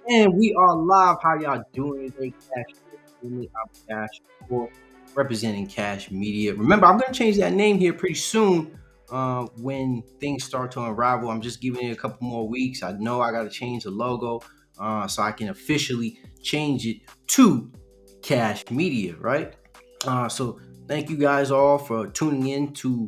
And we are live. How y'all doing today? Cash Family. I'm Cash Sport, representing Cash Media. Remember, I'm gonna change that name here pretty soon. When things start to unravel, I'm just giving it a couple more weeks. I know I gotta change the logo, so I can officially change it to Cash Media, right? So thank you guys all for tuning in to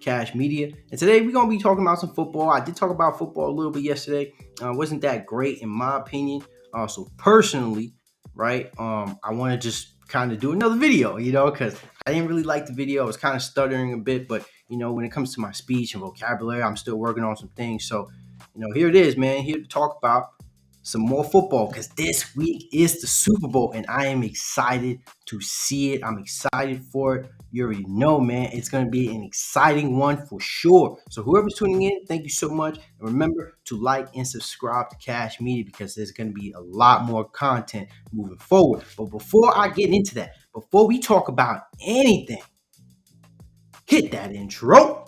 Cash Media. And today we're gonna be talking about some football. I did talk about football a little bit yesterday. Wasn't that great in my opinion. So personally, right? I want to just kind of do another video, because I didn't really like the video. I was kind of stuttering a bit, but when it comes to my speech and vocabulary, I'm still working on some things. So, here it is, man. Here to talk about some more football because this week is the Super Bowl and I am excited to see it. I'm excited for it. You already know, man. It's going to be an exciting one for sure. So, whoever's tuning in, thank you so much. And remember to like and subscribe to Cash Media because there's going to be a lot more content moving forward. But before I get into that, before we talk about anything, hit that intro.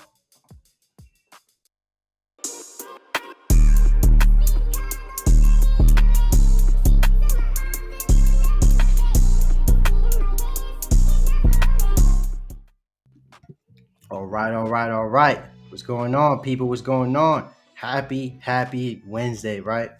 All right, all right, all right. What's going on, people? What's going on? Happy Wednesday, right?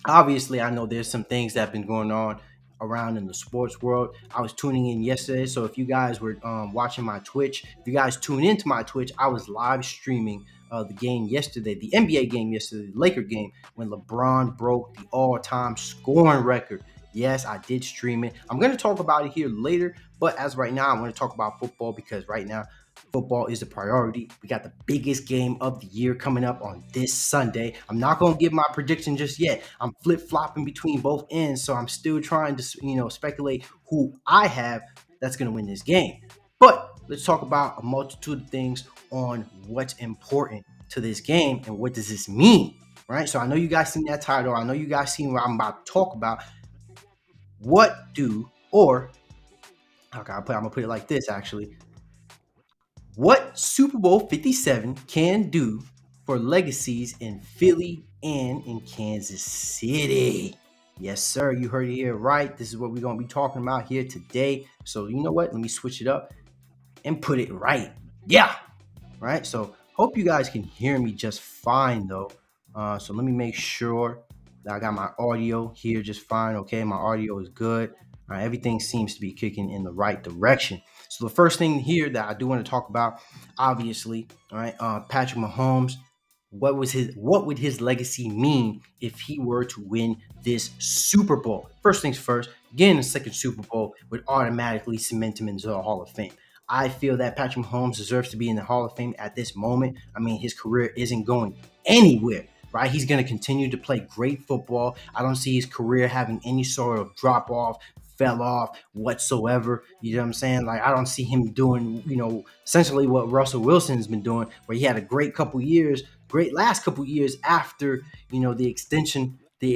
Obviously, I know there's some things that have been going on around in the sports world. I was tuning in yesterday, so if you guys were watching my Twitch, if you guys tune into my Twitch, I was live streaming the game yesterday, the NBA game yesterday, the Laker game, when LeBron broke the all-time scoring record. Yes, I did stream it. I'm going to talk about it here later, but as right now, I want to talk about football because right now football is a priority. We got the biggest game of the year coming up on this Sunday. I'm not going to give my prediction just yet. I'm flip-flopping between both ends, so I'm still trying to, speculate who I have that's going to win this game. But let's talk about a multitude of things on what's important to this game and what does this mean, right? So I know you guys seen that title. I know you guys seen what I'm about to talk about. What do or okay, I'm gonna put it like this actually. What Super Bowl 57 can do for legacies in Philly and in Kansas City. Yes, sir. You heard it here right. This is what we're going to be talking about here today. So, you know what? Let me switch it up and put it right. Yeah. Right. So, hope you guys can hear me just fine, though. So, let me make sure that I got my audio here just fine. Okay. My audio is good. Everything seems to be kicking in the right direction. So the first thing here that I do want to talk about, obviously, all right, Patrick Mahomes. What would his legacy mean if he were to win this Super Bowl? First things first, getting a second Super Bowl would automatically cement him into the Hall of Fame. I feel that Patrick Mahomes deserves to be in the Hall of Fame at this moment. I mean, his career isn't going anywhere, right? He's going to continue to play great football. I don't see his career having any sort of drop off, fell off whatsoever. You know what I'm saying? Like, I don't see him doing, essentially what Russell Wilson's been doing, where he had a great last couple years after, the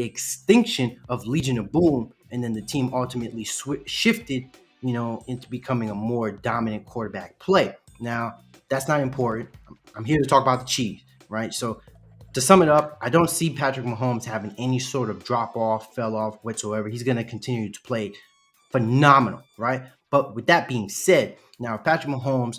extinction of Legion of Boom, and then the team ultimately shifted, into becoming a more dominant quarterback play. Now, that's not important. I'm here to talk about the Chiefs, right? So to sum it up, I don't see Patrick Mahomes having any sort of drop off, fell off whatsoever. He's going to continue to play phenomenal, right? But with that being said, now Patrick Mahomes,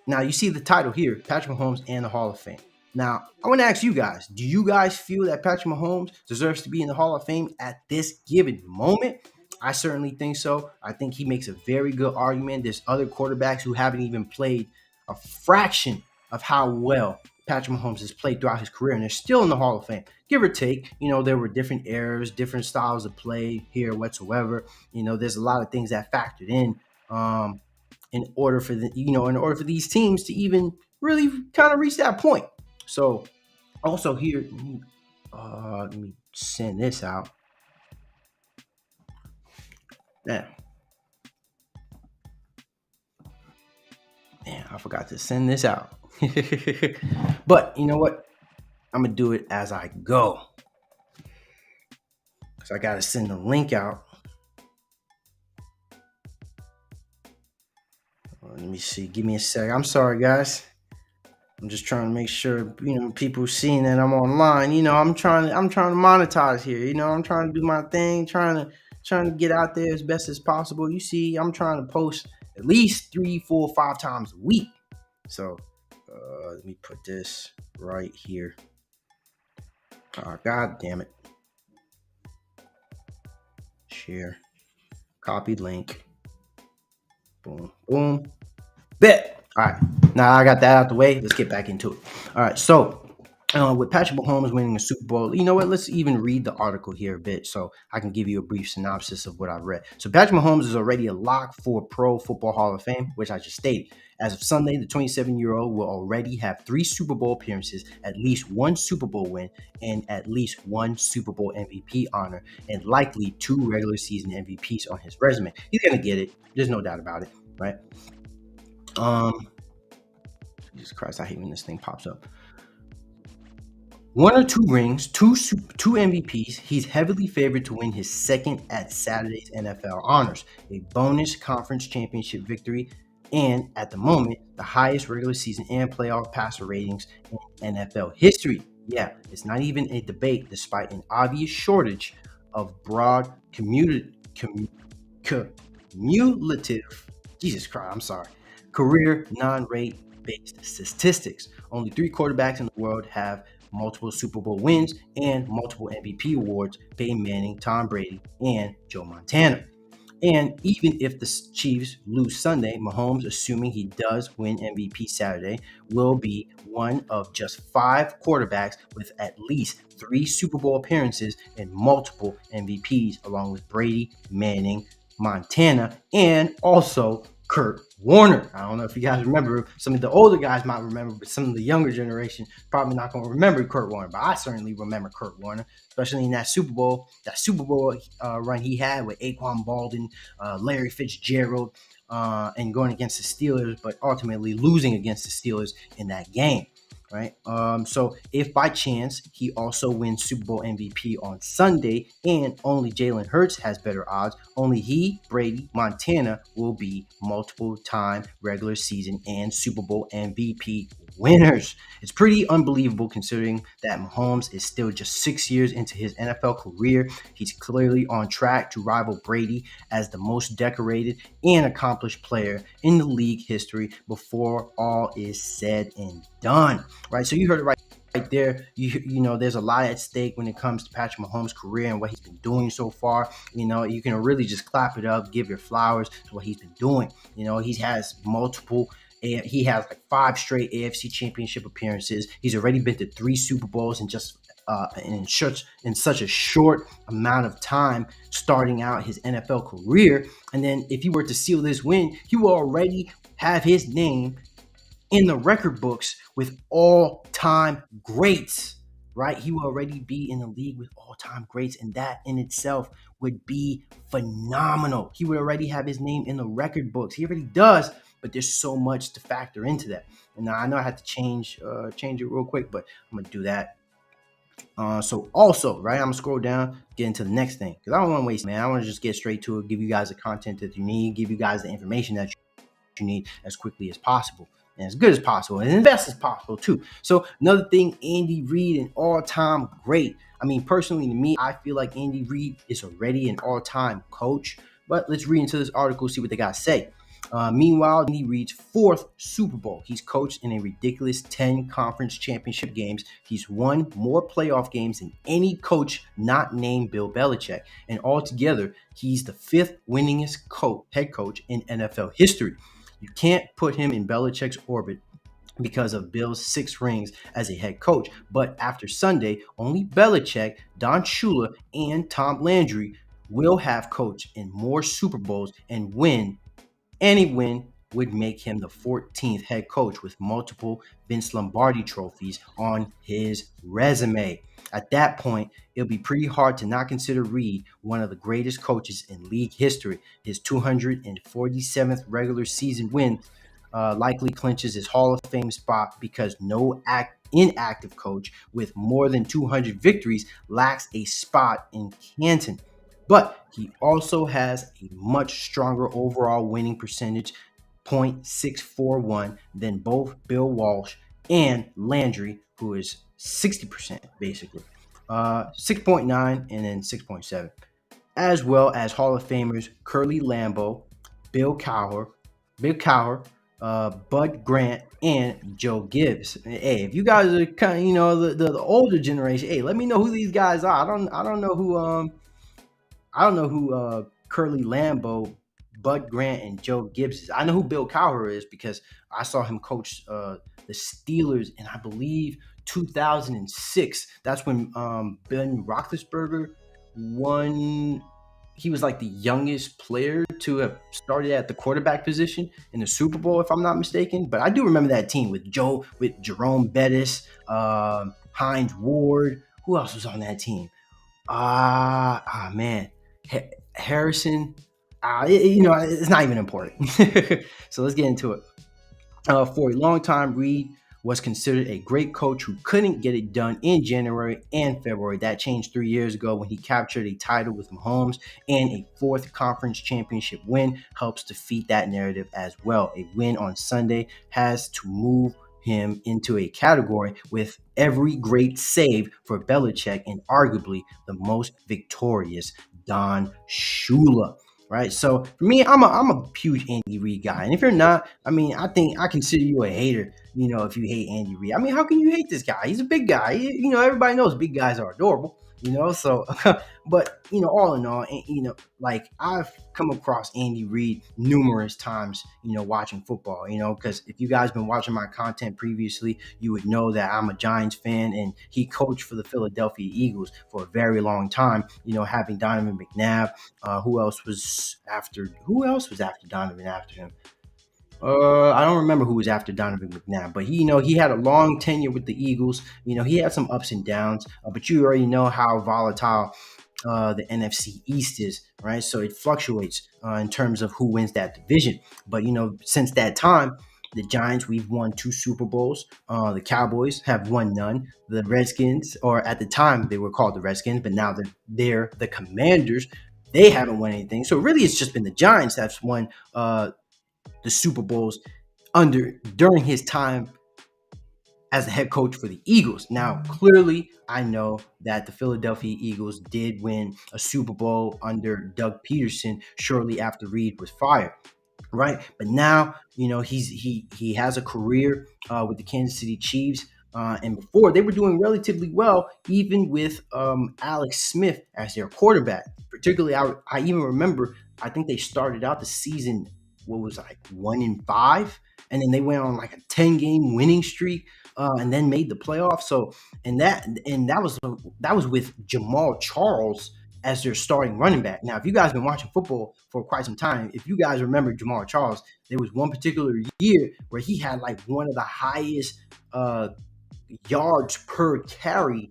now you see the title here, Patrick Mahomes and the Hall of Fame. Now, I want to ask you guys, do you guys feel that Patrick Mahomes deserves to be in the Hall of Fame at this given moment? I certainly think so. I think he makes a very good argument. There's other quarterbacks who haven't even played a fraction of how well Patrick Mahomes has played throughout his career, and they're still in the Hall of Fame, give or take. There were different eras, different styles of play here whatsoever. There's a lot of things that factored in order for these teams to even really kind of reach that point. So, also here, let me send this out. Yeah, man, I forgot to send this out. But you know what? I'm gonna do it as I go. So I gotta send the link out. Let me see. Give me a sec. I'm sorry, guys. I'm just trying to make sure people seeing that I'm online. I'm trying to monetize here. I'm trying to do my thing, trying to get out there as best as possible. You see, I'm trying to post at least 3, 4, 5 times a week. So let me put this right here. God damn it! Share, copy link, boom, boom. Bet. All right. Now I got that out the way. Let's get back into it. All right. So, with Patrick Mahomes winning a Super Bowl, you know what? Let's even read the article here a bit so I can give you a brief synopsis of what I read. So, Patrick Mahomes is already a lock for Pro Football Hall of Fame, which I just stated. As of Sunday, the 27-year-old will already have 3 Super Bowl appearances, at least 1 Super Bowl win, and at least 1 Super Bowl MVP honor, and likely 2 regular season MVPs on his resume. He's going to get it. There's no doubt about it, right? Um, Jesus Christ, I hate when this thing pops up. 1 or 2 rings, two MVPs. He's heavily favored to win his second at Saturday's NFL honors, a bonus conference championship victory, and at the moment, the highest regular season and playoff passer ratings in NFL history. Yeah, it's not even a debate, despite an obvious shortage of broad cumulative, Jesus Christ, I'm sorry, career non-rate based statistics. Only 3 quarterbacks in the world have multiple Super Bowl wins and multiple MVP awards: Peyton Manning, Tom Brady, and Joe Montana. And even if the Chiefs lose Sunday, Mahomes, assuming he does win MVP Saturday, will be one of just 5 quarterbacks with at least 3 Super Bowl appearances and multiple MVPs, along with Brady, Manning, Montana, and also Kurt Warner. I don't know if you guys remember. Some of the older guys might remember, but some of the younger generation probably not going to remember Kurt Warner. But I certainly remember Kurt Warner, especially in that Super Bowl. That Super Bowl run he had with Aquan Baldwin, Larry Fitzgerald, and going against the Steelers, but ultimately losing against the Steelers in that game. Right. So if by chance he also wins Super Bowl MVP on Sunday and only Jalen Hurts has better odds, only he, Brady, Montana will be multiple time regular season and Super Bowl MVP winners. It's pretty unbelievable considering that Mahomes is still just 6 years into his NFL career. He's clearly on track to rival Brady as the most decorated and accomplished player in the league history before all is said and done. Right? So you heard it right there. You know, there's a lot at stake when it comes to Patrick Mahomes' career and what he's been doing so far. You can really just clap it up, give your flowers to what he's been doing. He has multiple. He has like 5 straight AFC Championship appearances. He's already been to 3 Super Bowls in just in such a short amount of time starting out his NFL career. And then if he were to seal this win, he will already have his name in the record books with all-time greats, right? He will already be in the league with all-time greats, and that in itself would be phenomenal. He would already have his name in the record books. He already does, but there's so much to factor into that. And now I know I had to change it real quick, but I'm gonna do that. So also, right, I'm gonna scroll down, get into the next thing because I don't want to waste, man. I want to just get straight to it, give you guys the content that you need, give you guys the information that you need as quickly as possible and as good as possible and as best as possible too. So another thing, Andy Reid, an all-time great. I mean, personally to me, I feel like Andy Reid is already an all-time coach. But let's read into this article, see what they got to say. Meanwhile, Andy Reid's 4th Super Bowl. He's coached in a ridiculous 10 conference championship games. He's won more playoff games than any coach not named Bill Belichick. And altogether, he's the 5th winningest head coach in NFL history. You can't put him in Belichick's orbit because of Bill's 6 rings as a head coach. But after Sunday, only Belichick, Don Shula, and Tom Landry will have coached in more Super Bowls and win. Any win would make him the 14th head coach with multiple Vince Lombardi trophies on his resume. At that point, it'll be pretty hard to not consider Reid one of the greatest coaches in league history. His 247th regular season win likely clinches his Hall of Fame spot because no inactive coach with more than 200 victories lacks a spot in Canton. But he also has a much stronger overall winning percentage, .641, than both Bill Walsh and Landry, who is 60% basically, 6.9 and then 6.7, as well as Hall of Famers Curly Lambeau, Bill Cowher, Bill Cowher, Bud Grant, and Joe Gibbs. Hey, if you guys are kind of the older generation, hey, let me know who these guys are. I don't know who Curly Lambeau, Bud Grant, and Joe Gibbs is. I know who Bill Cowher is because I saw him coach the Steelers in, I believe, 2006. That's when Ben Roethlisberger won. He was like the youngest player to have started at the quarterback position in the Super Bowl, if I'm not mistaken. But I do remember that team with Jerome Bettis, Hines Ward. Who else was on that team? Man, Harrison. It's not even important. So let's get into it. For a long time, Reed was considered a great coach who couldn't get it done in January and February. That changed 3 years ago when he captured a title with Mahomes, and a fourth conference championship win helps defeat that narrative as well. A win on Sunday has to move him into a category with every great save for Belichick and arguably the most victorious Don Shula. Right. So for me, I'm a huge Andy Reid guy. And if you're not, I mean, I think I consider you a hater, if you hate Andy Reid. I mean, how can you hate this guy? He's a big guy. Everybody knows big guys are adorable, so but all in all, like I've come across Andy Reid numerous times, watching football, because if you guys been watching my content previously, you would know that I'm a Giants fan, and he coached for the Philadelphia Eagles for a very long time, having Donovan McNabb. Who else was after Donovan after him? I don't remember who was after Donovan McNabb, but he had a long tenure with the Eagles. He had some ups and downs, but you already know how volatile the NFC East is, right? So it fluctuates in terms of who wins that division. But since that time, the Giants, we've won two Super Bowls. The Cowboys have won none. The Redskins, or at the time they were called the Redskins, but now they're the Commanders. They haven't won anything. So really, it's just been the Giants that's won the Super Bowls during his time as the head coach for the Eagles. Now, clearly, I know that the Philadelphia Eagles did win a Super Bowl under Doug Peterson shortly after Reid was fired, right? But now, he has a career with the Kansas City Chiefs. And before, they were doing relatively well, even with Alex Smith as their quarterback. Particularly, I even remember, I think they started out the season, what was it, like 1-5, and then they went on like a 10-game winning streak, and then made the playoffs. So, and that was with Jamal Charles as their starting running back. Now, if you guys been watching football for quite some time, if you guys remember Jamal Charles, there was one particular year where he had like one of the highest uh, yards per carry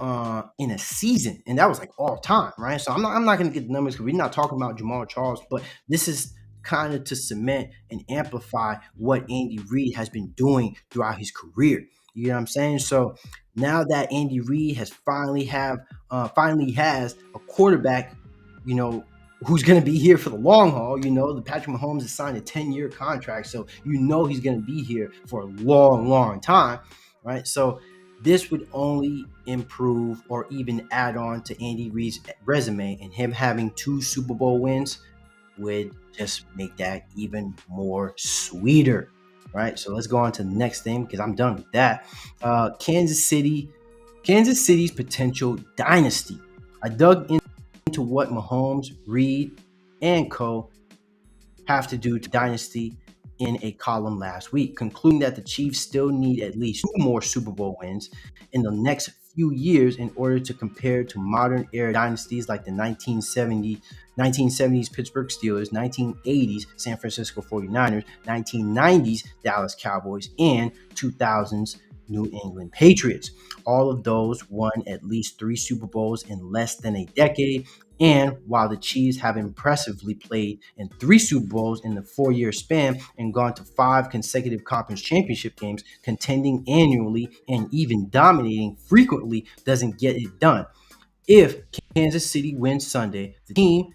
in a season, and that was like all time, right? So I'm not going to get the numbers because we're not talking about Jamal Charles, but this is kind of to cement and amplify what Andy Reid has been doing throughout his career. You know what I'm saying? So now that Andy Reid finally has a quarterback, you know, who's going to be here for the long haul. The Patrick Mahomes has signed a 10-year contract, so he's going to be here for a long, long time, right? So this would only improve or even add on to Andy Reid's resume, and him having two Super Bowl wins would just make that even more sweeter, right? So let's go on to the next thing because I'm done with that. Kansas City's potential dynasty. I dug into what Mahomes, Reid, and co have to do to dynasty in a column last week, concluding that the Chiefs still need at least two more Super Bowl wins in the next few years in order to compare to modern era dynasties like the 1970s Pittsburgh Steelers, 1980s San Francisco 49ers, 1990s Dallas Cowboys, and 2000s New England Patriots. All of those won at least three Super Bowls in less than a decade. And while the Chiefs have impressively played in three Super Bowls in the 4-year span and gone to 5 consecutive conference championship games, contending annually and even dominating frequently doesn't get it done. If Kansas City wins Sunday, the team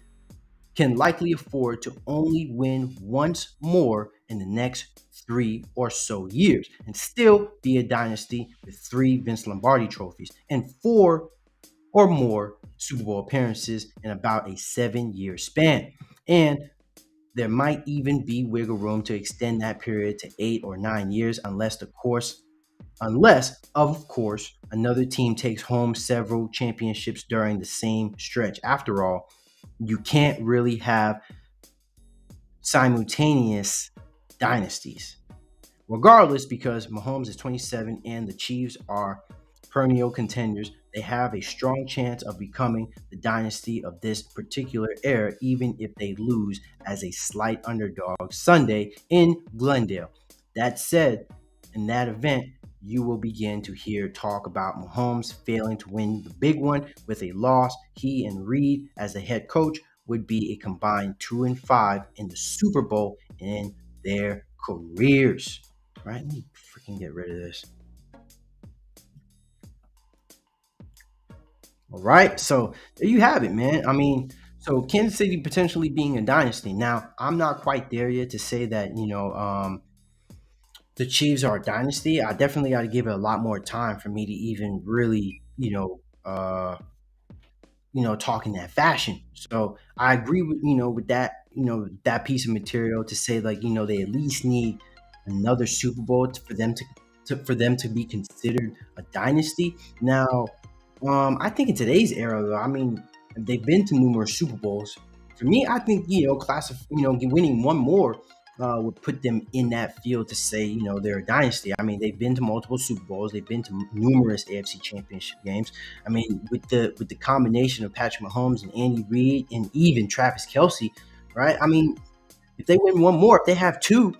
can likely afford to only win once more in the next 3 or so years and still be a dynasty with 3 Vince Lombardi trophies and 4 or more Super Bowl appearances in about a 7 year span. And there might even be wiggle room to extend that period to 8 or 9 years unless, of course, another team takes home several championships during the same stretch. After all, you can't really have simultaneous dynasties. Regardless, because Mahomes is 27 and the Chiefs are perennial contenders, they have a strong chance of becoming the dynasty of this particular era, even if they lose as a slight underdog Sunday in Glendale. That said, in that event, you will begin to hear talk about Mahomes failing to win the big one with a loss. He and Reed, as the head coach, would be a combined 2-5 in the Super Bowl in their careers. Right? Let me freaking get rid of this. All right. So there you have it, man. I mean, so Kansas City potentially being a dynasty. Now, I'm not quite there yet to say that, the Chiefs are a dynasty. I definitely got to give it a lot more time for me to even really, talk in that fashion. So I agree with with that that piece of material to say like they at least need another Super Bowl for them to be considered a dynasty. Now, I think in today's era, though, I mean, they've been to numerous Super Bowls. For me, I think winning one more would put them in that field to say they're a dynasty. I mean, they've been to multiple Super Bowls, they've been to numerous AFC Championship games. I mean, with the combination of Patrick Mahomes and Andy Reid and even Travis Kelsey, right? I mean, if they win one more, if they have two,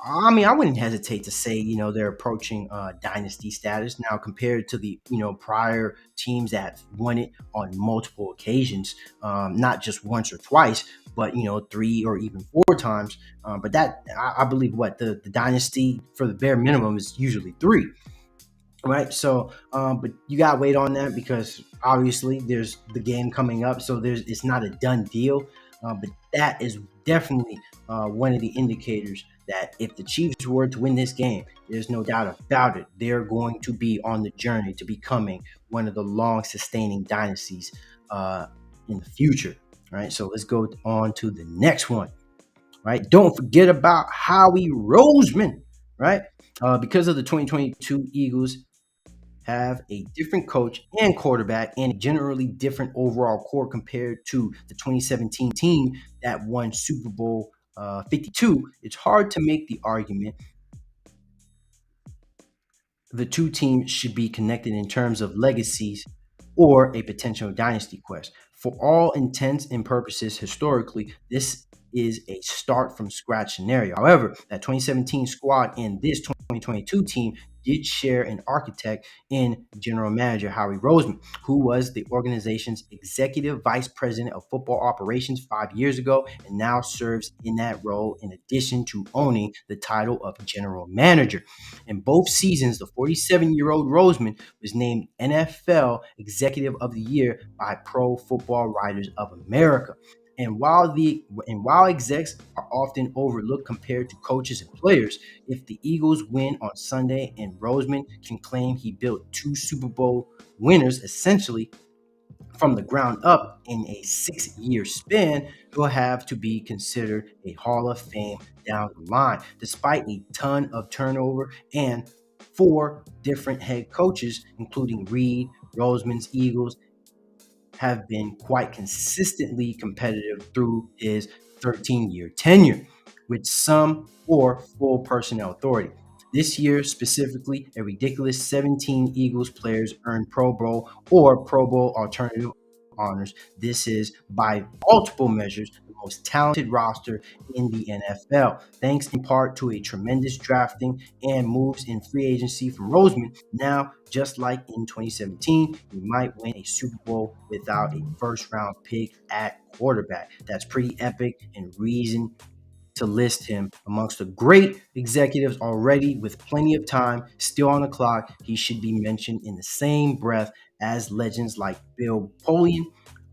I mean, I wouldn't hesitate to say, they're approaching dynasty status now compared to the, prior teams that won it on multiple occasions, not just once or twice, but, 3 or even 4 times. But that, I believe what the dynasty for the bare minimum is usually three. Right. So, but you gotta wait on that because obviously there's the game coming up. So it's not a done deal. But that is definitely one of the indicators that if the Chiefs were to win this game, there's no doubt about it. They're going to be on the journey to becoming one of the long sustaining dynasties in the future. Right. So let's go on to the next one. Right. Don't forget about Howie Roseman. Right. Because of the 2022 Eagles have a different coach and quarterback and a generally different overall core compared to the 2017 team that won Super Bowl 52, it's hard to make the argument the two teams should be connected in terms of legacies or a potential dynasty quest. For all intents and purposes, historically, this is a start from scratch scenario. However, that 2017 squad and this 2022 team did share an architect in general manager Howie Roseman, who was the organization's executive vice president of football operations 5 years ago and now serves in that role in addition to owning the title of general manager. In both seasons, the 47-year-old Roseman was named NFL Executive of the Year by Pro Football Writers of America. And while execs are often overlooked compared to coaches and players, if the Eagles win on Sunday and Roseman can claim he built two Super Bowl winners essentially from the ground up in a 6 year span, he'll have to be considered a Hall of Fame down the line. Despite a ton of turnover and 4 different head coaches, including Reed, Roseman's Eagles, have been quite consistently competitive through his 13-year tenure, with some for full personnel authority. This year, specifically, a ridiculous 17 Eagles players earned Pro Bowl or Pro Bowl alternative honors. This is, by multiple measures, the most talented roster in the NFL, thanks in part to a tremendous drafting and moves in free agency from Roseman. Now, just like in 2017, he might win a Super Bowl without a first round pick at quarterback. That's pretty epic and reason to list him amongst the great executives already with plenty of time still on the clock. He should be mentioned in the same breath as legends like Bill Polian,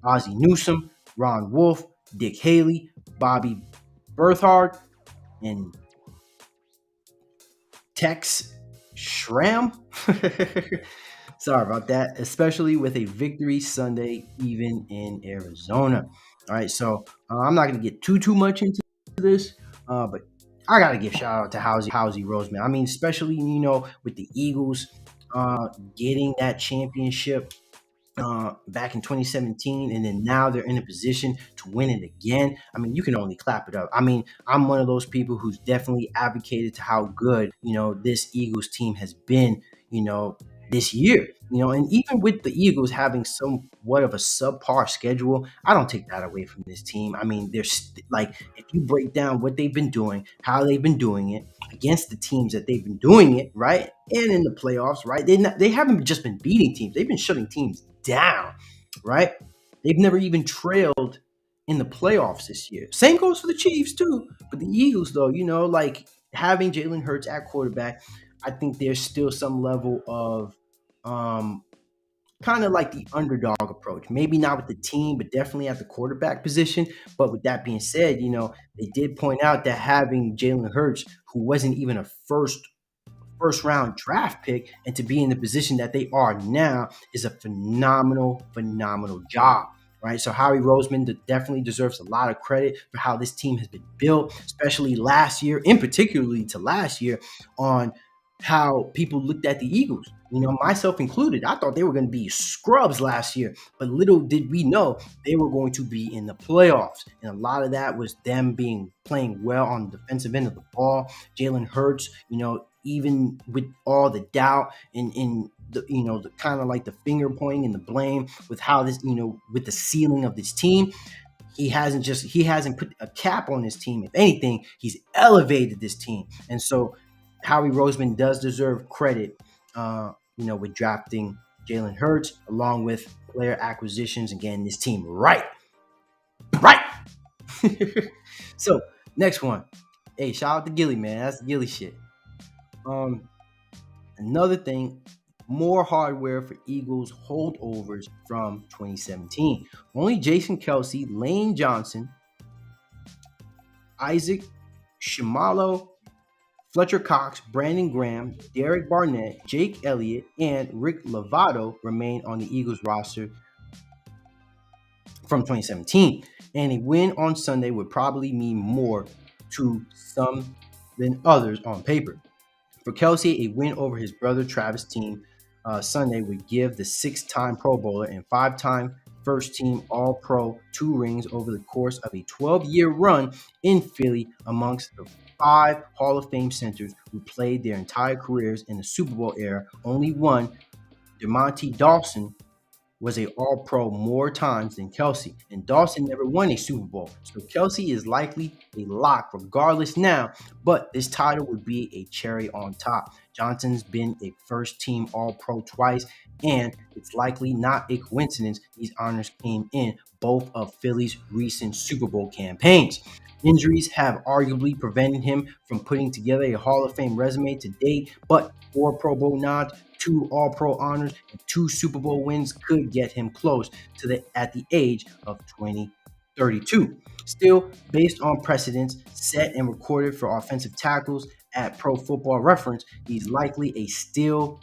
Ozzie Newsome, Ron Wolf, Dick Haley, Bobby Berthard, and Tex Schramm. Sorry about that. Especially with a victory Sunday, even in Arizona. All right, so I'm not going to get too much into this, but I got to give shout out to Housey Roseman. I mean, especially with the Eagles getting that championship back in 2017, and then now they're in a position to win it again. I mean, you can only clap it up. I mean, I'm one of those people who's definitely advocated to how good this Eagles team has been, this year. And even with the Eagles having somewhat of a subpar schedule, I don't take that away from this team. I mean, like, if you break down what they've been doing, how they've been doing it against the teams that they've been doing it, right, and in the playoffs, right, they haven't just been beating teams; they've been shutting teams down, right? They've never even trailed in the playoffs this year. Same goes for the Chiefs too. But the Eagles, though, like having Jalen Hurts at quarterback, I think there's still some level of um, kind of like the underdog approach. Maybe not with the team, but definitely at the quarterback position. But with that being said, they did point out that having Jalen Hurts, who wasn't even a first round draft pick, and to be in the position that they are now is a phenomenal job. Right. So Howie Roseman definitely deserves a lot of credit for how this team has been built, especially last year, in particularly to last year, on how people looked at the Eagles. Myself included. I thought they were going to be scrubs last year, but little did we know they were going to be in the playoffs. And a lot of that was them playing well on the defensive end of the ball. Jalen Hurts, even with all the doubt and in the kind of like the finger pointing and the blame with how this, with the ceiling of this team, he hasn't put a cap on his team. If anything, he's elevated this team. And so Howie Roseman does deserve credit, with drafting Jalen Hurts along with player acquisitions and getting this team right. Right. So next one. Hey, shout out to Gilly, man. That's Gilly shit. Um, Another thing, more hardware for Eagles holdovers from 2017. Only Jason Kelsey, Lane Johnson, Isaac Shimalo, Fletcher Cox, Brandon Graham, Derek Barnett, Jake Elliott, and Rick Lovato remain on the Eagles roster from 2017. And a win on Sunday would probably mean more to some than others on paper. For Kelsey, a win over his brother Travis' team Sunday would give the 6-time Pro Bowler and 5-time first-team All-Pro 2 rings over the course of a 12-year run in Philly amongst the 5 Hall of Fame centers who played their entire careers in the Super Bowl era. Only one, DeMonte Dawson, was a All-Pro more times than Kelsey, and Dawson never won a Super Bowl, so Kelsey is likely a lock regardless now, but this title would be a cherry on top. Johnson's been a first-team All-Pro twice, and it's likely not a coincidence these honors came in both of Philly's recent Super Bowl campaigns. Injuries have arguably prevented him from putting together a Hall of Fame resume to date, but 4 Pro Bowl nods, 2 All-Pro honors, and 2 Super Bowl wins could get him close to at the age of 2032. Still, based on precedents set and recorded for offensive tackles at Pro Football Reference, he's likely still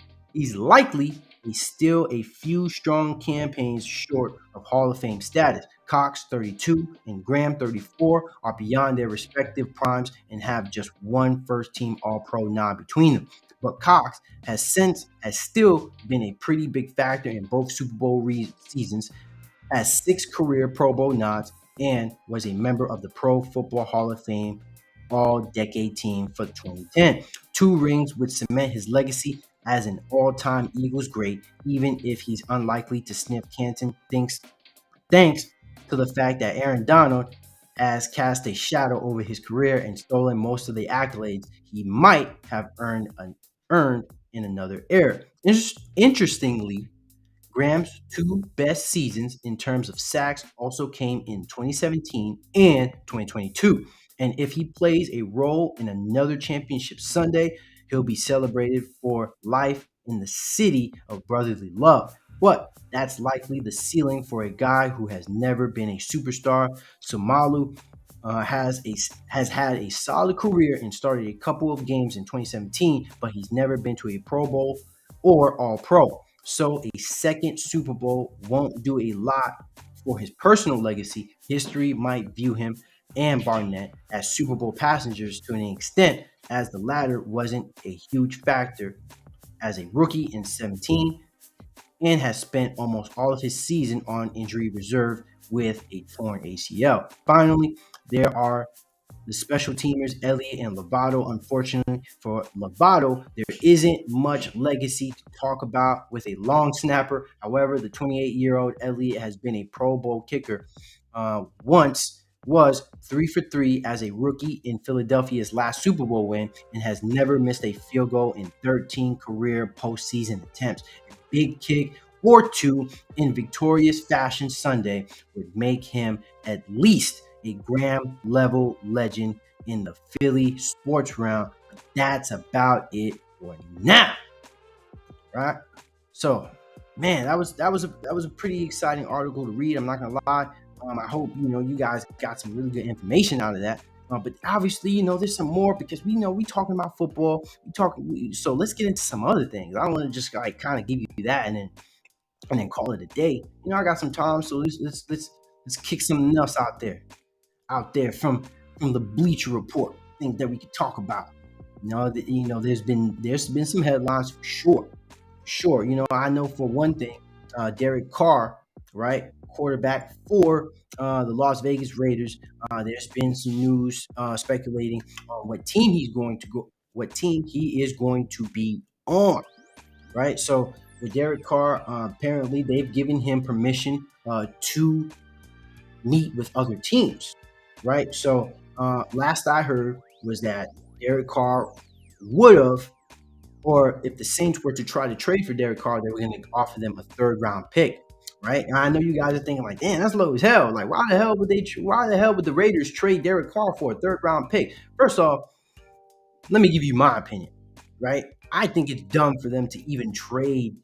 a few strong campaigns short of Hall of Fame status. Cox, 32, and Graham, 34, are beyond their respective primes and have just one first-team All-Pro nod between them. But Cox has still been a pretty big factor in both Super Bowl seasons, has 6 career Pro Bowl nods, and was a member of the Pro Football Hall of Fame All-Decade Team for 2010. 2 rings would cement his legacy as an all-time Eagles great, even if he's unlikely to sniff Canton, thanks to the fact that Aaron Donald has cast a shadow over his career and stolen most of the accolades he might have earned in another era. Interestingly, Graham's 2 best seasons in terms of sacks also came in 2017 and 2022. And if he plays a role in another championship Sunday, he'll be celebrated for life in the city of brotherly love. But that's likely the ceiling for a guy who has never been a superstar. Sumalu has had a solid career and started a couple of games in 2017, but he's never been to a Pro Bowl or All Pro. So a second Super Bowl won't do a lot for his personal legacy. History might view him and Barnett as Super Bowl passengers to an extent, as the latter wasn't a huge factor as a rookie in 17 and has spent almost all of his season on injury reserve with a torn ACL. Finally, there are the special teamers, Elliott and Lovato. Unfortunately for Lovato, there isn't much legacy to talk about with a long snapper. However, the 28-year-old Elliott has been a Pro Bowl kicker once, was 3 for 3 as a rookie in Philadelphia's last Super Bowl win, and has never missed a field goal in 13 career postseason attempts. A big kick or two in victorious fashion Sunday would make him at least a Graham level legend in the Philly sports realm. But that's about it for now, right? So, man, that was a pretty exciting article to read. I'm not gonna lie. I hope you guys got some really good information out of that. But obviously, there's some more because we talking about football. So let's get into some other things. I don't want to just like kind of give you that and then call it a day. I got some time, so let's kick some nuts out there from the Bleacher Report. Things that we could talk about. There's been some headlines for sure. Sure, I know for one thing, Derek Carr, right, quarterback for the Las Vegas Raiders. There's been some news speculating on what team he is going to be on, right? So with Derek Carr, apparently they've given him permission to meet with other teams, right? So last I heard was that Derek Carr would have, or if the Saints were to try to trade for Derek Carr, they were going to offer them a third round pick, right? And I know you guys are thinking like, damn, that's low as hell. Like, why the hell would the Raiders trade Derek Carr for a third round pick? First off, let me give you my opinion, right? I think it's dumb for them to even trade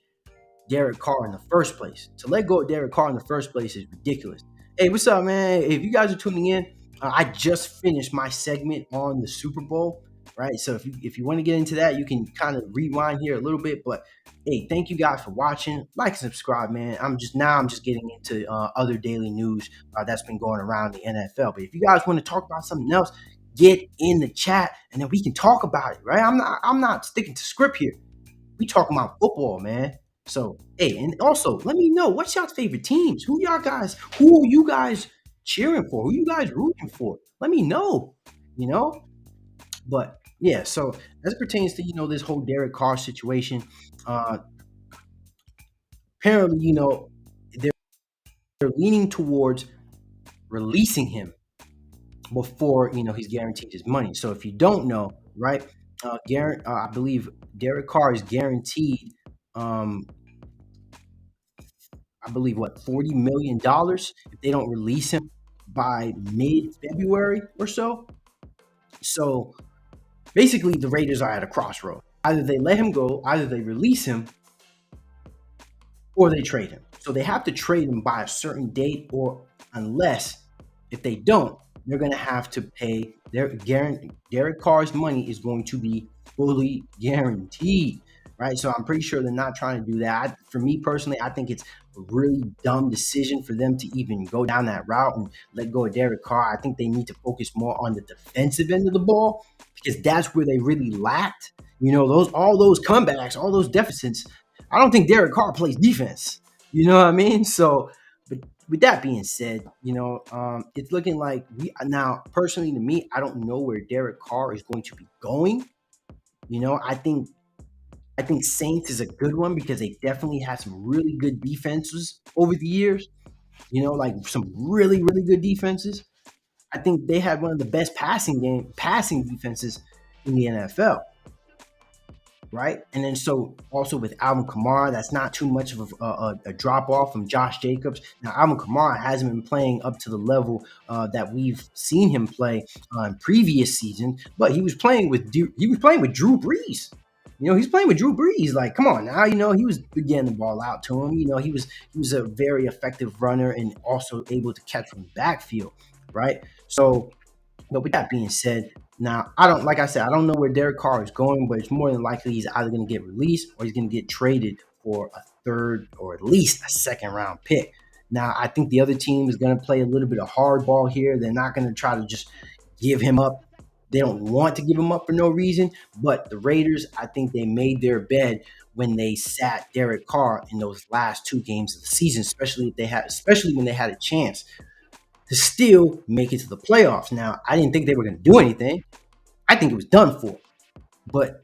Derek Carr in the first place. To let go of Derek Carr in the first place is ridiculous. Hey, what's up, man? If you guys are tuning in, I just finished my segment on the Super Bowl, right? So if you want to get into that, you can kind of rewind here a little bit. But hey, thank you guys for watching. Like and subscribe, man. I'm just getting into other daily news that's been going around the NFL. But if you guys want to talk about something else, get in the chat and then we can talk about it, right? I'm not sticking to script here. We talking about football, man. So, hey, and also let me know what's y'all's favorite teams. Who are you guys cheering for? Who you guys rooting for? Let me know, you know? But yeah, so as it pertains to, this whole Derek Carr situation, uh apparently, they're leaning towards releasing him before, he's guaranteed his money. So if you don't know, right, I believe Derek Carr is guaranteed um I believe what $40 million if they don't release him by mid-February or so. So basically, the Raiders are at a crossroad. Either they let him go, either they release him, or they trade him. So they have to trade him by a certain date, or unless if they don't, they're going to have to pay Derek Carr's money is going to be fully guaranteed, right? So I'm pretty sure they're not trying to do that. For me personally, I think it's a really dumb decision for them to even go down that route and let go of Derek Carr. I think they need to focus more on the defensive end of the ball because that's where they really lacked. All those comebacks, all those deficits. I don't think Derek Carr plays defense. You know what I mean? So, but with that being said, it's looking like we now personally to me, I don't know where Derek Carr is going to be going. I think Saints is a good one because they definitely had some really good defenses over the years. Like some really really good defenses. I think they had one of the best passing defenses in the NFL, right? And then so also with Alvin Kamara, that's not too much of a drop off from Josh Jacobs. Now Alvin Kamara hasn't been playing up to the level that we've seen him play on previous seasons, but he was playing with Drew Brees. He's playing with Drew Brees. Like, come on now. He was getting the ball out to him. He was a very effective runner and also able to catch from the backfield, right? So But with that being said, now I don't like I said I don't know where Derek Carr is going, but it's more than likely he's either going to get released or he's going to get traded for a third or at least a second round pick. Now I think the other team is going to play a little bit of hardball here. They're not going to try to just give him up. They don't want to give him up for no reason. But the Raiders, I think they made their bed when they sat Derek Carr in those last two games of the season, especially when they had a chance to still make it to the playoffs. Now, I didn't think they were going to do anything. I think it was done for. But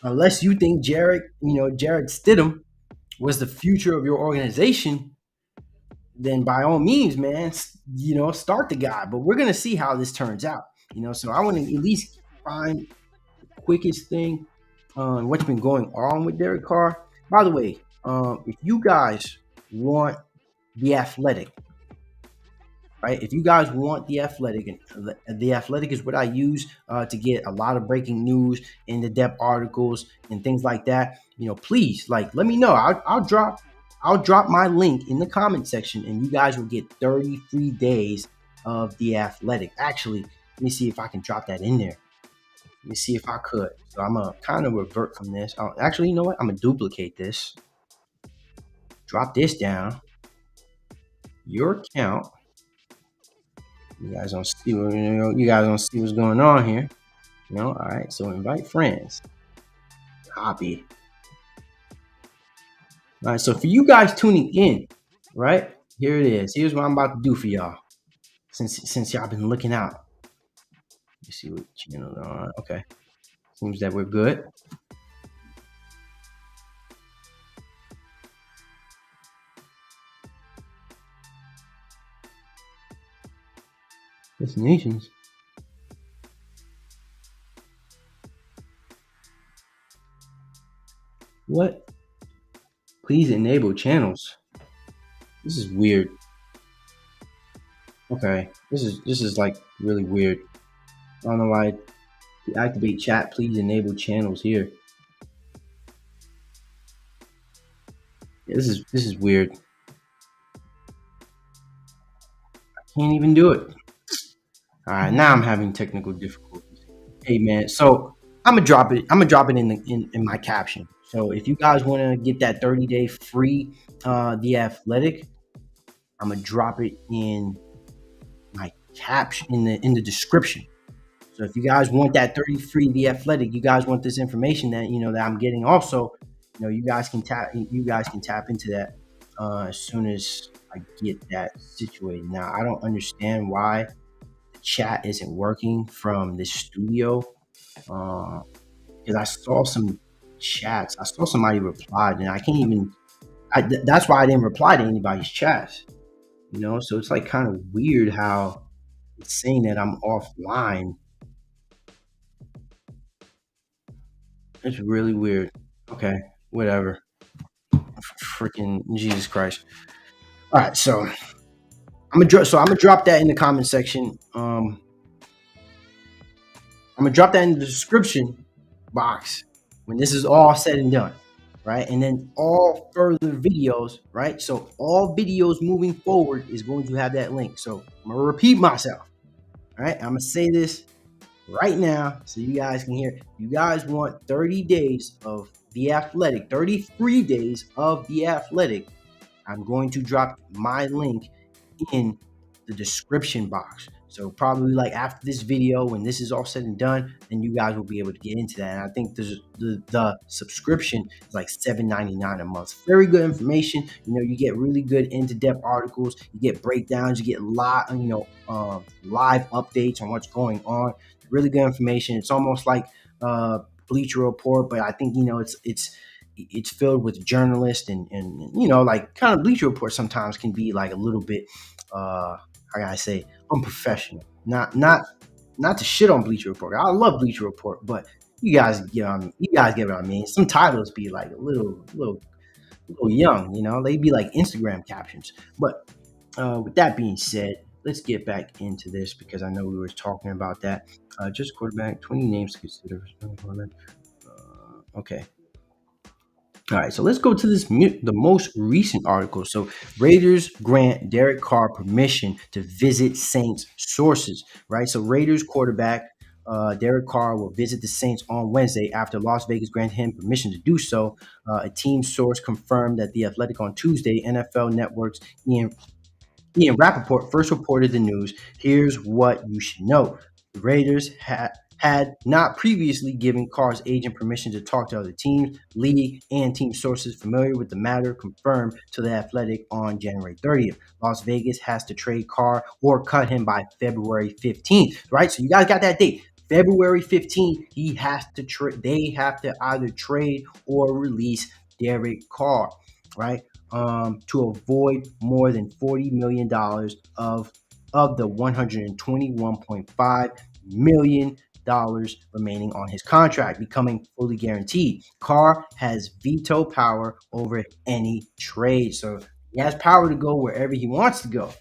unless you think Jared Stidham was the future of your organization, then by all means, man, start the guy. But we're going to see how this turns out. So I want to at least find the quickest thing on what's been going on with Derek Carr. By the way, if you guys want the athletic, right? If you guys want the athletic, and the athletic is what I use to get a lot of breaking news, in the depth articles, and things like that. Please, like, let me know. I'll drop my link in the comment section, and you guys will get 30 free days of the athletic. Actually, let me see if I can drop that in there. Let me see if I could. So I'm gonna kind of revert from this. Actually, you know what? I'm gonna duplicate this. Drop this down. Your account. You guys don't see you guys don't see what's going on here. All right. So invite friends. Copy. All right. So for you guys tuning in, right? Here it is. Here's what I'm about to do for y'all. Since y'all been looking out. You see what channel they're on. Okay. Seems that we're good. Destinations. What? Please enable channels. This is weird. Okay. This is like really weird. I don't know why. To activate chat, please enable channels here. Yeah, this is weird. I can't even do it. All right, now I'm having technical difficulties. Hey man, so I'm gonna drop it. I'm gonna drop it in my caption. So if you guys want to get that 30-day free, the athletic, I'm gonna drop it in my caption in the description. So if you guys want that 30 free the athletic, you guys want this information that I'm getting also, you guys can tap into that as soon as I get that situated. Now I don't understand why the chat isn't working from this studio because I saw some chats. I saw somebody replied and I can't even. That's why I didn't reply to anybody's chats. So it's like kind of weird how it's saying that I'm offline. It's really weird. Okay, whatever. Freaking Jesus Christ. All right, so I'm gonna drop that in the comment section. I'm gonna drop that in the description box when this is all said and done, right? And then all further videos, right? So all videos moving forward is going to have that link. So I'm gonna repeat myself. All right, I'm gonna say this right now so you guys can hear. You guys want 30 days of the athletic, 30 free days of the athletic. I'm going to drop my link in the description box. So probably like after this video, when this is all said and done, then you guys will be able to get into that. And I think the subscription is like $7.99 a month. Very good information. You get really good into-depth articles. You get breakdowns. You get live updates on what's going on. Really good information. It's almost like Bleacher Report, but I think it's filled with journalists and like kind of Bleacher Report sometimes can be like a little bit how can I say unprofessional. Not to shit on Bleacher Report. I love Bleacher Report, but you guys get what I mean. Some titles be like a little young, they be like Instagram captions. But with that being said, let's get back into this because I know we were talking about that. Just quarterback, 20 names to consider. Okay. All right, so let's go to the most recent article. So Raiders grant Derek Carr permission to visit Saints sources, right? So Raiders quarterback Derek Carr will visit the Saints on Wednesday after Las Vegas granted him permission to do so. A team source confirmed that the Athletic on Tuesday. NFL Network's Ian Rappaport first reported the news. Here's what you should know. The Raiders had not previously given Carr's agent permission to talk to other teams, league, and team sources familiar with the matter confirmed to the Athletic on January 30th. Las Vegas has to trade Carr or cut him by February 15th, right? So you guys got that date. February 15th, he has to trade. They have to either trade or release Derek Carr, right? To avoid more than $40 million of the $121.5 million remaining on his contract, becoming fully guaranteed. Carr has veto power over any trade, so he has power to go wherever he wants to go.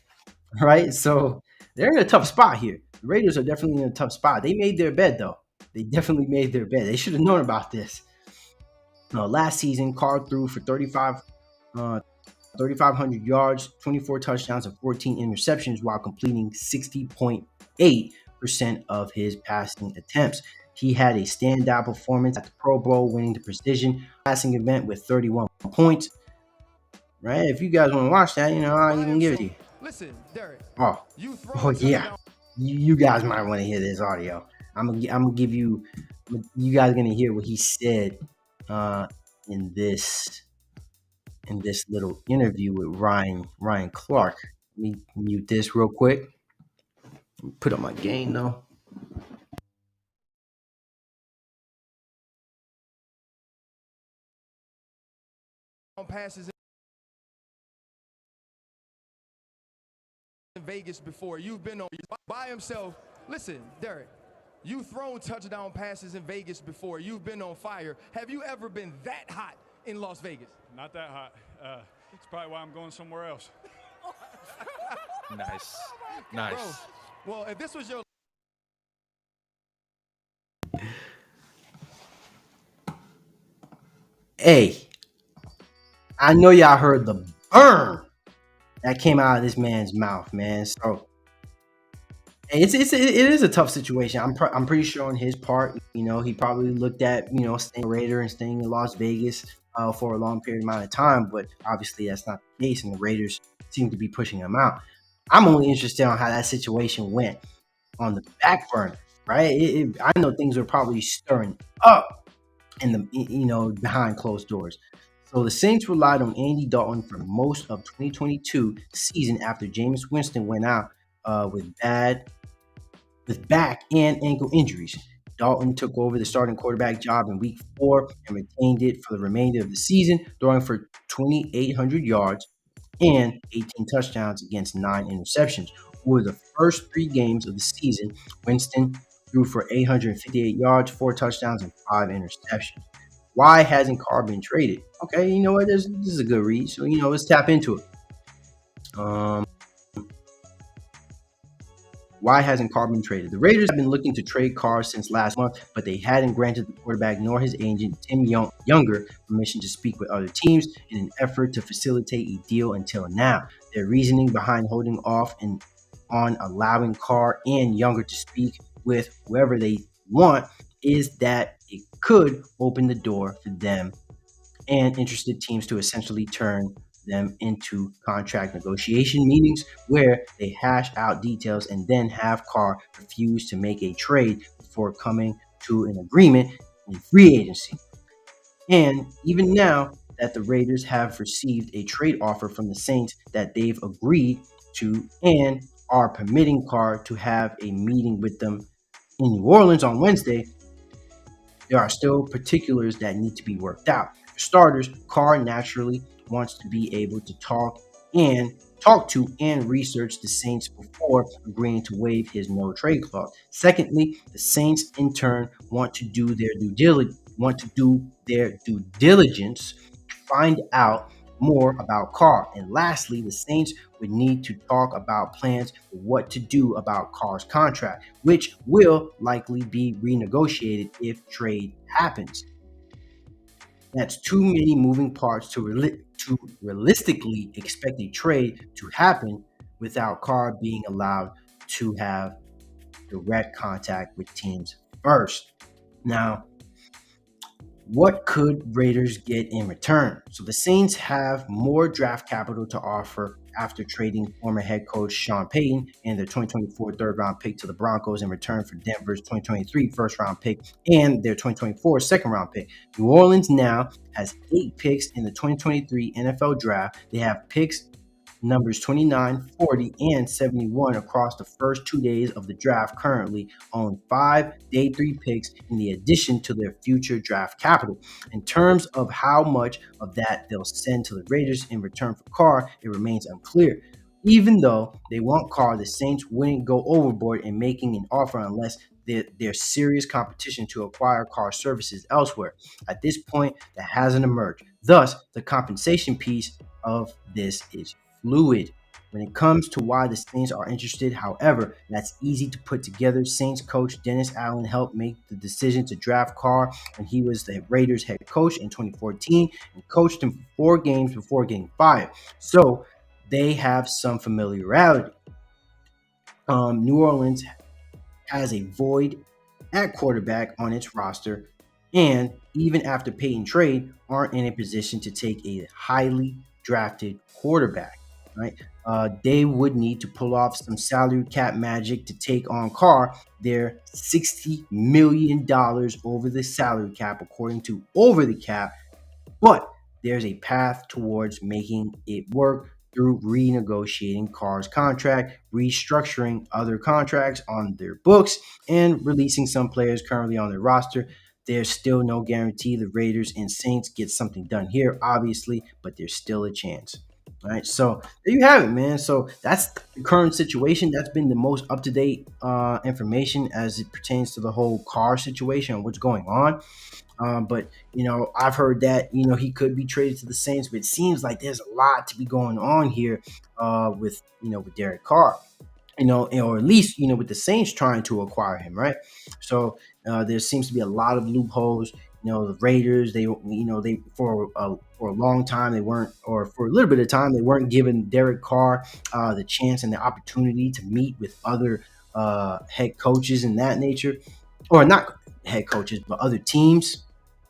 Right? So they're in a tough spot here. The Raiders are definitely in a tough spot. They made their bed though. They definitely made their bed. They should have known about this. Last season, Carr threw for 3,500 yards, 24 touchdowns, and 14 interceptions while completing 60.8% of his passing attempts. He had a standout performance at the Pro Bowl, winning the precision passing event with 31 points. Right? If you guys want to watch that, I'll even give it to you. Listen, Derek. Oh, yeah. You guys might want to hear this audio. I'm gonna give you. You guys are gonna hear what he said in this little interview with Ryan Clark. Let me mute this real quick. Put up my gain though. Passes in Vegas before. You've been on by himself. Listen, Derek. You've thrown touchdown passes in Vegas before. You've been on fire. Have you ever been that hot in Las Vegas? Not that hot. It's probably why I'm going somewhere else. Nice. Nice. Bro, well, if this was your Hey, I know y'all heard the burn that came out of this man's mouth, man. So it is a tough situation. I'm pretty sure on his part, he probably looked at staying a Raider and staying in Las Vegas for a long period amount of time, but obviously that's not the case, and the Raiders seem to be pushing him out. I'm only interested on how that situation went on the back burner, right? I know things were probably stirring up in the behind closed doors. So the Saints relied on Andy Dalton for most of 2022 season after Jameis Winston went out with back and ankle injuries. Dalton took over the starting quarterback job in week 4 and retained it for the remainder of the season, throwing for 2,800 yards and 18 touchdowns against 9 interceptions. Over the first 3 games of the season, Winston threw for 858 yards, 4 touchdowns, and 5 interceptions. Why hasn't Carr been traded? Okay, you know what? This is a good read. So, let's tap into it. Why hasn't Carr been traded? The Raiders have been looking to trade Carr since last month, but they hadn't granted the quarterback nor his agent, Tim Younger, permission to speak with other teams in an effort to facilitate a deal until now. Their reasoning behind holding off and on allowing Carr and Younger to speak with whoever they want is that it could open the door for them and interested teams to essentially turn them into contract negotiation meetings where they hash out details and then have Carr refuse to make a trade before coming to an agreement in free agency. And even now that the Raiders have received a trade offer from the Saints that they've agreed to and are permitting Carr to have a meeting with them in New Orleans on Wednesday, there are still particulars that need to be worked out. For starters, Carr naturally wants to be able to talk to and research the Saints before agreeing to waive his no trade clause. Secondly, the Saints in turn want to do their due diligence to find out more about Carr. And lastly, the Saints would need to talk about plans for what to do about Carr's contract, which will likely be renegotiated if trade happens. That's too many moving parts to realistically expect a trade to happen without Carr being allowed to have direct contact with teams first. Now, what could Raiders get in return? So the Saints have more draft capital to offer after trading former head coach Sean Payton and their 2024 third round pick to the Broncos in return for Denver's 2023 first round pick and their 2024 second round pick. New Orleans now has 8 picks in the 2023 NFL draft. They have picks numbers 29, 40, and 71 across the first 2 days of the draft, currently own 5 day 3 picks in the addition to their future draft capital. In terms of how much of that they'll send to the Raiders in return for Carr, it remains unclear. Even though they want Carr, the Saints wouldn't go overboard in making an offer unless there's serious competition to acquire Carr services elsewhere. At this point, that hasn't emerged. Thus, the compensation piece of this is fluid. When it comes to why the Saints are interested, however, that's easy to put together. Saints coach Dennis Allen helped make the decision to draft Carr when he was the Raiders head coach in 2014 and coached him for 4 games before getting fired. So they have some familiarity. New Orleans has a void at quarterback on its roster, and even after Peyton trade, aren't in a position to take a highly drafted quarterback. Right? They would need to pull off some salary cap magic to take on Carr. They're $60 million over the salary cap, according to Over the Cap, but there's a path towards making it work through renegotiating Carr's contract, restructuring other contracts on their books, and releasing some players currently on their roster. There's still no guarantee the Raiders and Saints get something done here, obviously, but there's still a chance. All right, so there you have it, man. So that's the current situation. That's been the most up to date information as it pertains to the whole Carr situation and what's going on. But I've heard that he could be traded to the Saints, but it seems like there's a lot to be going on here with Derek Carr. Or at least with the Saints trying to acquire him, right? So there seems to be a lot of loopholes. The Raiders, they for a long time they weren't, or for a little bit of time they weren't giving Derek Carr the chance and the opportunity to meet with other head coaches in that nature, or not head coaches, but other teams,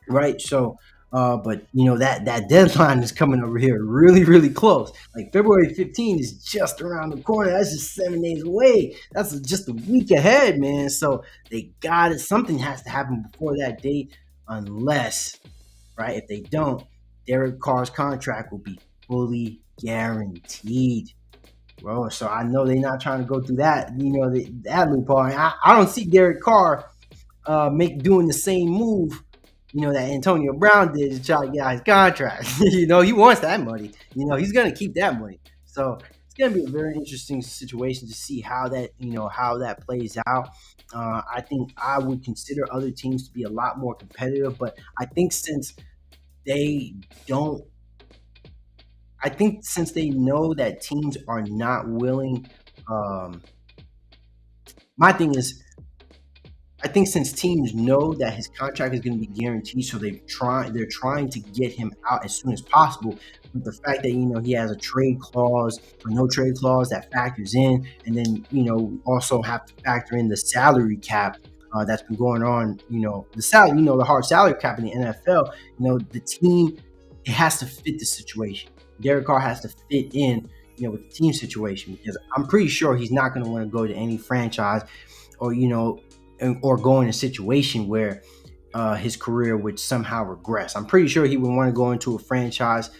right? So, but that deadline is coming over here really, really close. Like February 15th is just around the corner. That's just 7 days away. That's just a week ahead, man. So they got it. Something has to happen before that date, unless, right? If they don't, Derek Carr's contract will be fully guaranteed, bro. So I know they're not trying to go through that loophole. And I don't see Derek Carr doing the same move, that Antonio Brown did to try to get out his contract. He wants that money. He's gonna keep that money. So it's gonna be a very interesting situation to see how that plays out. I think I would consider other teams to be a lot more competitive, but I think they don't, since they know that teams are not willing, my thing is, I think since teams know that his contract is going to be guaranteed, so they're trying to get him out as soon as possible. But the fact that he has a trade clause or no trade clause that factors in, and then also have to factor in the salary cap that's been going on. The salary, the hard salary cap in the NFL. The team, it has to fit the situation. Derek Carr has to fit in, with the team situation, because I'm pretty sure he's not going to want to go to any franchise or go in a situation where his career would somehow regress. I'm pretty sure he would want to go into a franchise,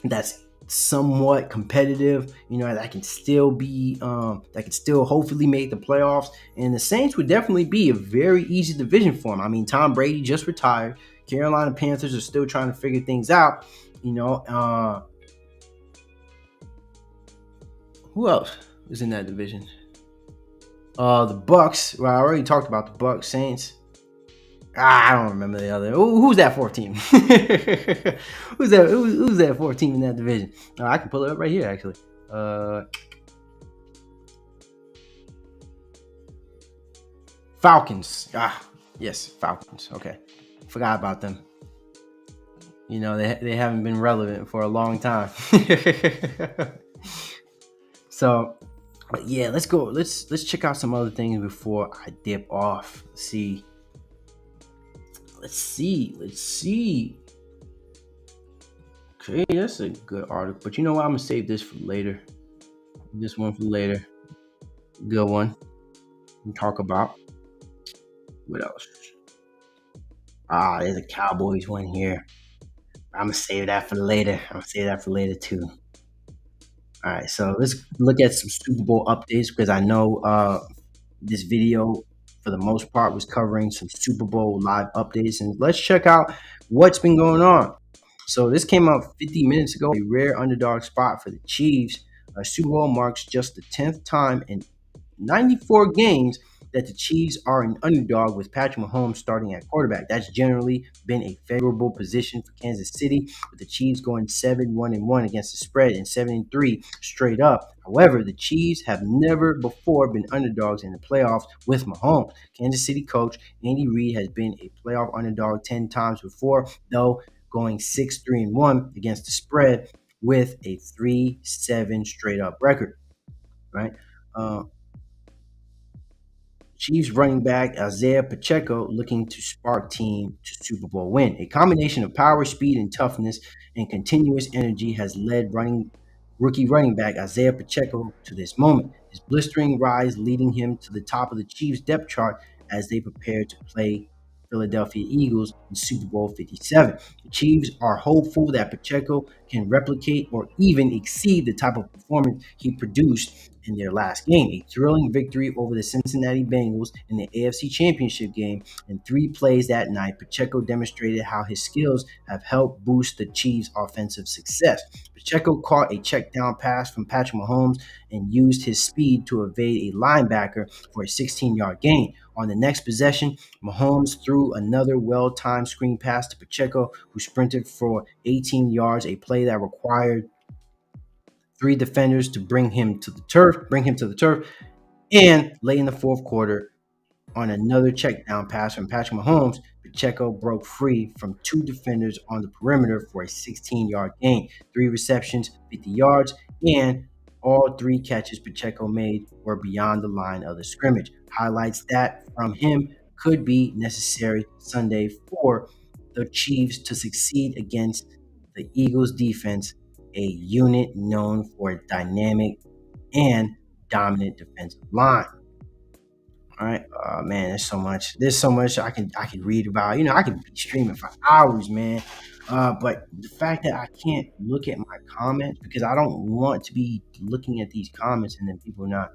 that's somewhat competitive, that can still hopefully make the playoffs. And the Saints would definitely be a very easy division for him. I mean, Tom Brady just retired. Carolina Panthers are still trying to figure things out. Who else is in that division? The Bucks. Well, I already talked about the Bucks, Saints. I don't remember the other. Who's that fourth team? Who's that fourth team in that division? I can pull it up right here, actually. Falcons. Yes, Falcons. Okay. Forgot about them. You know, they haven't been relevant for a long time. So, but yeah, let's go. Let's check out some other things before I dip off. Let's see. Okay, that's a good article. But you know what? I'm gonna save this for later. This one for later. Good one. We talk about what else? Ah, there's a Cowboys one here. I'm gonna save that for later. I'm gonna save that for later too. All right, so let's look at some Super Bowl updates because I know this video, for the most part, was covering some Super Bowl live updates, and let's check out what's been going on. So this came out 50 minutes ago. A rare underdog spot for the Chiefs. Super Bowl marks just the 10th time in 94 games that the Chiefs are an underdog with Patrick Mahomes starting at quarterback. That's generally been a favorable position for Kansas City, with the Chiefs going 7-1-1 against the spread and 7-3 straight up. However, the Chiefs have never before been underdogs in the playoffs with Mahomes. Kansas City coach Andy Reid has been a playoff underdog 10 times before, though going 6-3-1 against the spread with a 3-7 straight up record, right? Uh, Chiefs running back Isaiah Pacheco looking to spark team to Super Bowl win. A combination of power, speed, and toughness and continuous energy has led rookie running back Isaiah Pacheco to this moment. His blistering rise leading him to the top of the Chiefs depth chart as they prepare to play Philadelphia Eagles in Super Bowl 57. The Chiefs are hopeful that Pacheco can replicate or even exceed the type of performance he produced in their last game. A thrilling victory over the Cincinnati Bengals in the AFC Championship game. In 3 plays that night, Pacheco demonstrated how his skills have helped boost the Chiefs' offensive success. Pacheco caught a check down pass from Patrick Mahomes and used his speed to evade a linebacker for a 16-yard gain. On the next possession, Mahomes threw another well-timed screen pass to Pacheco, who sprinted for 18 yards, a play that required 3 defenders to bring him to the turf, and late in the fourth quarter, on another check down pass from Patrick Mahomes, Pacheco broke free from 2 defenders on the perimeter for a 16-yard gain. 3 receptions, 50 yards, and all 3 catches Pacheco made were beyond the line of the scrimmage. Highlights that from him could be necessary Sunday for the Chiefs to succeed against the Eagles defense, a unit known for a dynamic and dominant defensive line. All right, man, there's so much. There's so much I can read about. I can be streaming for hours, man. But the fact that I can't look at my comments because I don't want to be looking at these comments and then people not,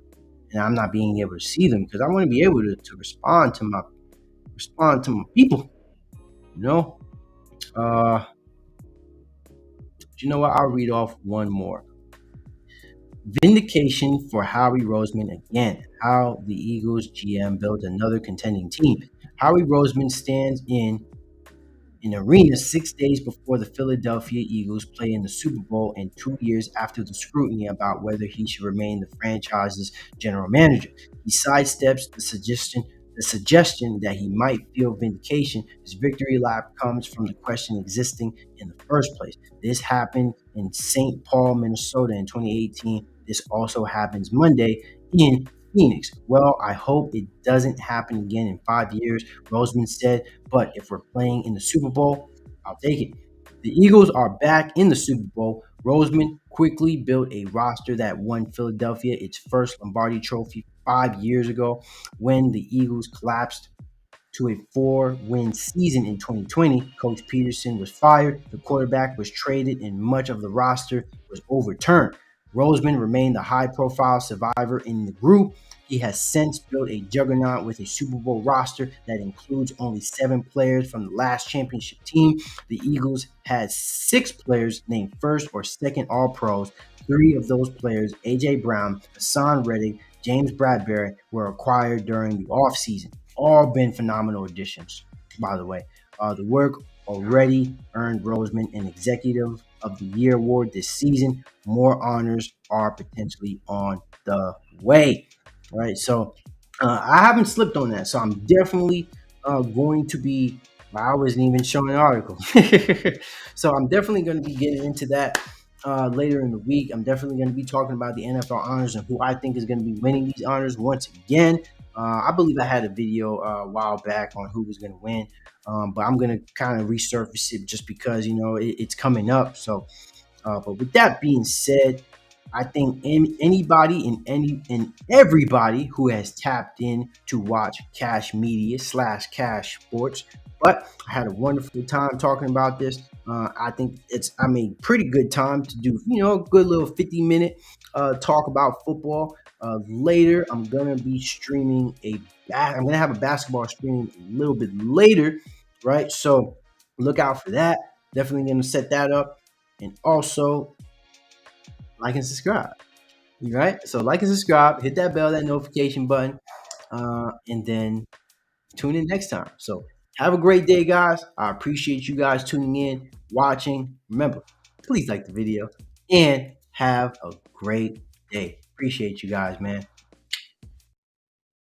and I'm not being able to see them because I want to be able to respond to my people. You know. But you know what? I'll read off one more. Vindication for Howie Roseman again. How the Eagles GM built another contending team. Howie Roseman stands in an arena 6 days before the Philadelphia Eagles play in the Super Bowl and 2 years after the scrutiny about whether he should remain the franchise's general manager. He sidesteps the suggestion that he might feel vindication. His victory lap comes from the question existing in the first place. This happened in St. Paul, Minnesota in 2018. This also happens Monday in Phoenix. Well, I hope it doesn't happen again in 5 years, Roseman said, but if we're playing in the Super Bowl, I'll take it. The Eagles are back in the Super Bowl. Roseman quickly built a roster that won Philadelphia its first Lombardi trophy 5 years ago when the Eagles collapsed to a 4-win season in 2020. Coach Peterson was fired, the quarterback was traded, and much of the roster was overturned. Roseman remained the high-profile survivor in the group. He has since built a juggernaut with a Super Bowl roster that includes only 7 players from the last championship team. The Eagles had 6 players named first or second All-Pros. 3 of those players, A.J. Brown, Hassan Reddick, James Bradbury, were acquired during the offseason. All been phenomenal additions, by the way. The work already earned Roseman an Executive of the Year award this season. More honors are potentially on the way. All right, so I haven't slipped on that. So I'm definitely going to be I wasn't even showing an article. So I'm definitely going to be getting into that later in the week. I'm definitely going to be talking about the NFL honors and who I think is going to be winning these honors once again. I believe I had a video a while back on who was going to win, but I'm going to kind of resurface it just because it's coming up. So but with that being said, I think anybody and everybody who has tapped in to watch Cash Media / Cash Sports. But I had a wonderful time talking about this. I think it's pretty good time to do a good little 50-minute talk about football. Later, I'm gonna be streaming I'm gonna have a basketball stream a little bit later, right? So look out for that. Definitely gonna set that up, and also like and subscribe. Right? So like and subscribe, hit that bell, that notification button, and then tune in next time. So have a great day, guys. I appreciate you guys tuning in, watching. Remember, please like the video and have a great day. Appreciate you guys, man.